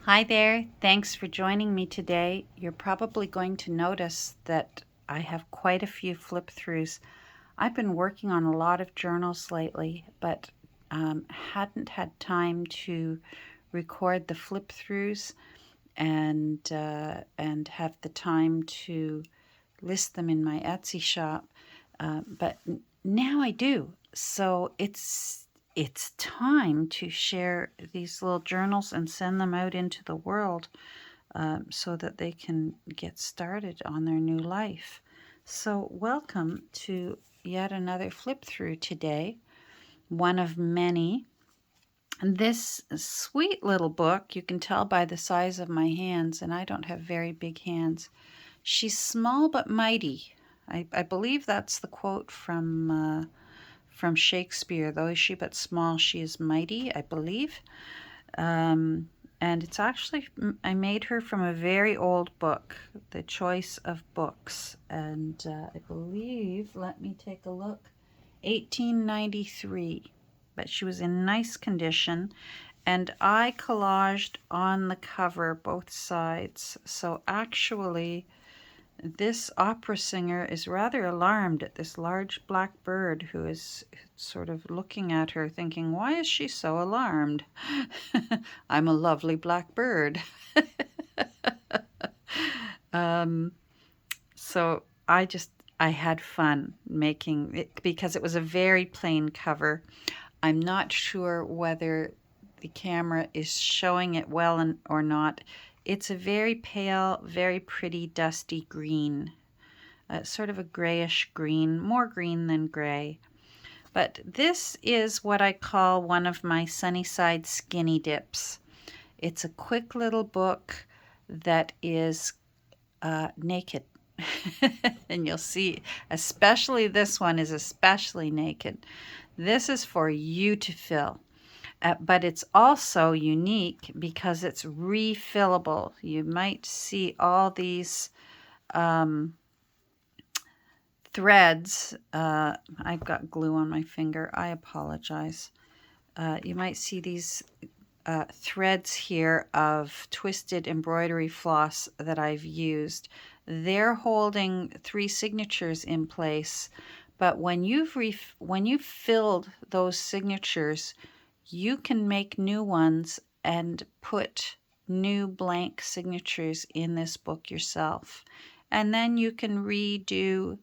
Hi there, thanks for joining me today. You're probably going to notice that I have quite a few flip throughs. I've been working on a lot of journals lately, but hadn't had time to record the flip throughs and have the time to list them in my Etsy shop. But now I do. So it's time to share these little journals and send them out into the world so that they can get started on their new life. So welcome to yet another flip through today, one of many. And this sweet little book, you can tell by the size of my hands, and I don't have very big hands. She's small but mighty. I believe that's the quote from Shakespeare. Though is she but small, she is mighty, I believe. And it's actually, I made her from a very old book, The Choice of Books. And I believe, let me take a look, 1893. But she was in nice condition. And I collaged on the cover both sides. So actually, this opera singer is rather alarmed at this large black bird who is sort of looking at her thinking, why is she so alarmed? I'm a lovely black bird. So I had fun making it because it was a very plain cover. I'm not sure whether the camera is showing it well or not. It's a very pale, very pretty, dusty green, sort of a grayish green, more green than gray. But this is what I call one of my Sunnyside Skinnydip's. It's a quick little book that is naked. And you'll see, especially this one is especially naked. This is for you to fill. But it's also unique because it's refillable. You might see all these threads. I've got glue on my finger. I apologize. You might see these threads here of twisted embroidery floss that I've used. They're holding 3 signatures in place, but when you've filled those signatures, you can make new ones and put new blank signatures in this book yourself. And then you can redo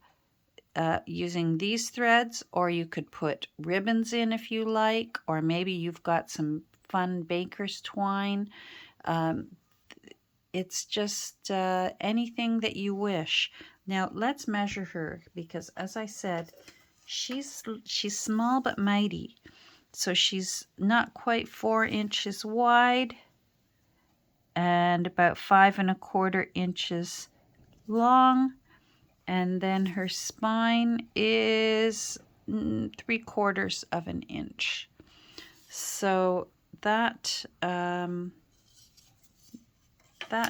using these threads, or you could put ribbons in if you like, or maybe you've got some fun baker's twine. It's just anything that you wish. Now let's measure her because, as I said, she's small but mighty. So she's not quite 4 inches wide and about 5¼ inches long. And then her spine is 3/4 of an inch. So that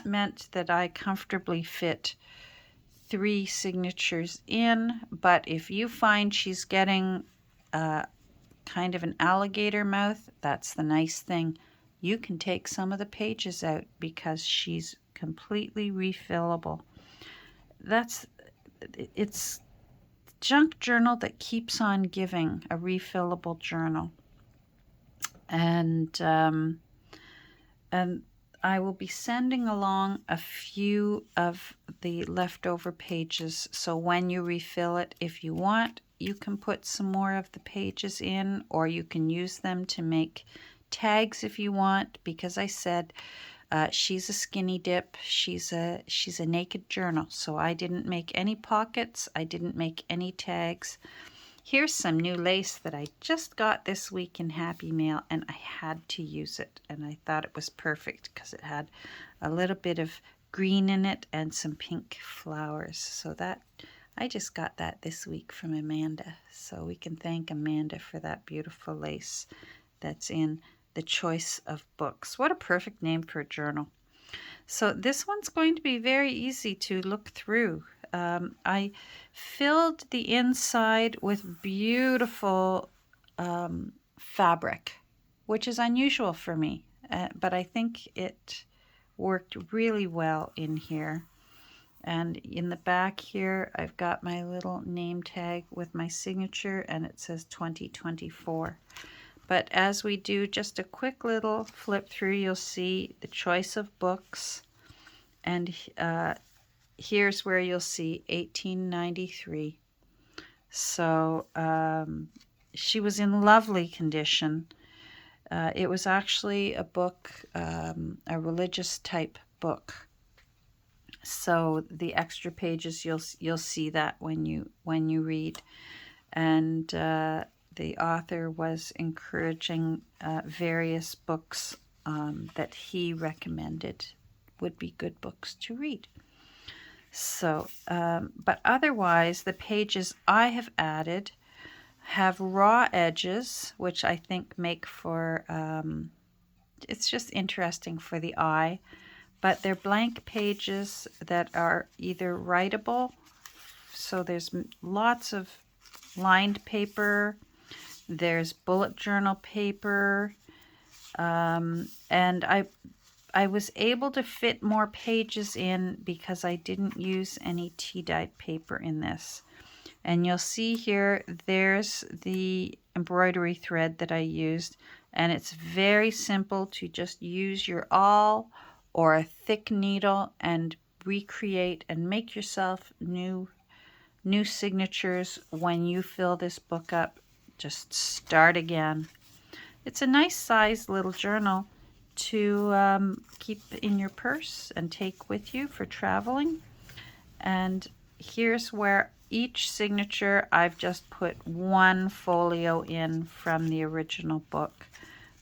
meant that I comfortably fit 3 signatures in. But if you find she's getting kind of an alligator mouth, that's the nice thing. You can take some of the pages out because she's completely refillable. It's junk journal that keeps on giving, a refillable journal. And I will be sending along a few of the leftover pages. So when you refill it, if you want, you can put some more of the pages in, or you can use them to make tags if you want, because I said she's a skinny dip. She's a naked journal. So I didn't make any pockets. I didn't make any tags. Here's some new lace that I just got this week in Happy Mail, and I had to use it, and I thought it was perfect because it had a little bit of green in it and some pink flowers. So that I just got that this week from Amanda. So we can thank Amanda for that beautiful lace that's in The Choice of Books. What a perfect name for a journal. So this one's going to be very easy to look through. I filled the inside with beautiful fabric, which is unusual for me, but I think it worked really well in here. And in the back here, I've got my little name tag with my signature, and it says 2024. But as we do just a quick little flip through, you'll see the choice of books. And here's where you'll see 1893. So she was in lovely condition. It was actually a book, a religious type book. So the extra pages, you'll see that when you read. And the author was encouraging various books that he recommended would be good books to read. So, but otherwise, the pages I have added have raw edges, which I think make for, it's just interesting for the eye. But they're blank pages that are either writable, so there's lots of lined paper, there's bullet journal paper, and I was able to fit more pages in because I didn't use any tea-dyed paper in this. And you'll see here, there's the embroidery thread that I used, and it's very simple to just use your awl or a thick needle and recreate and make yourself new signatures when you fill this book up. Just start again. It's a nice sized little journal to keep in your purse and take with you for traveling. And here's where each signature, I've just put one folio in from the original book.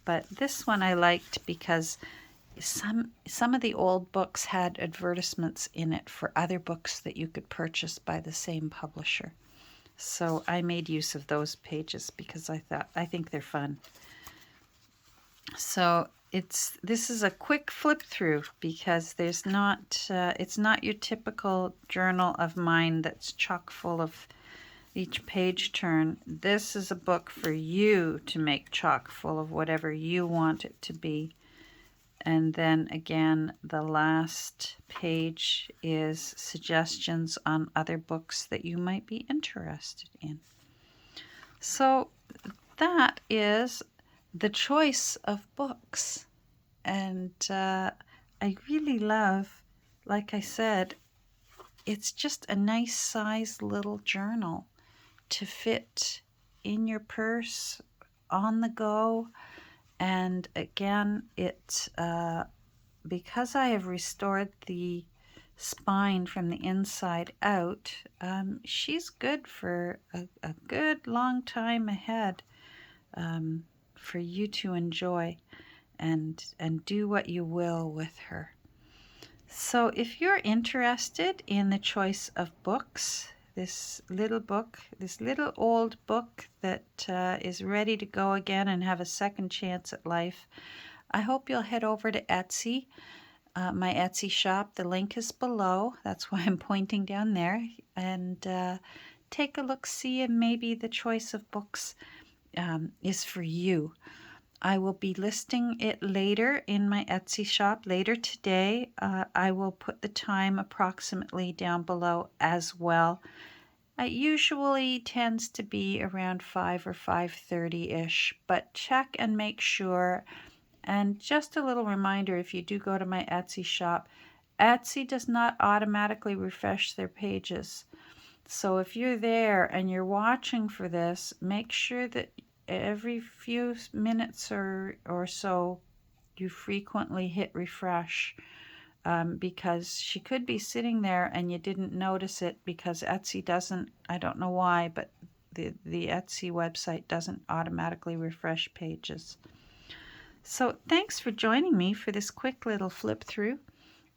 But this one I liked because some of the old books had advertisements in it for other books that you could purchase by the same publisher. So I made use of those pages because I think they're fun. So this is a quick flip through because there's not it's not your typical journal of mine that's chock full of each page turn. This is a book for you to make chock full of whatever you want it to be. And then again, the last page is suggestions on other books that you might be interested in. So that is the choice of books. And I really love, like I said, it's just a nice sized little journal to fit in your purse, on the go. And again, it because I have restored the spine from the inside out, she's good for a good long time ahead, for you to enjoy and do what you will with her. So if you're interested in the choice of books, this little old book that is ready to go again and have a second chance at life, I hope you'll head over to Etsy, my Etsy shop. The link is below. That's why I'm pointing down there. And take a look, see, and maybe the choice of books is for you. I will be listing it later in my Etsy shop later today. I will put the time approximately down below as well. It usually tends to be around 5 or 5:30-ish, but check and make sure. And just a little reminder, if you do go to my Etsy shop, Etsy does not automatically refresh their pages. So if you're there and you're watching for this, make sure that every few minutes or so you frequently hit refresh, because she could be sitting there and you didn't notice it because Etsy doesn't, I don't know why, but the Etsy website doesn't automatically refresh pages. So thanks for joining me for this quick little flip through.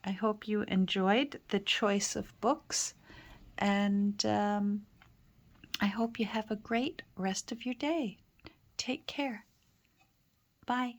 I hope you enjoyed the choice of books, and I hope you have a great rest of your day. Take care. Bye.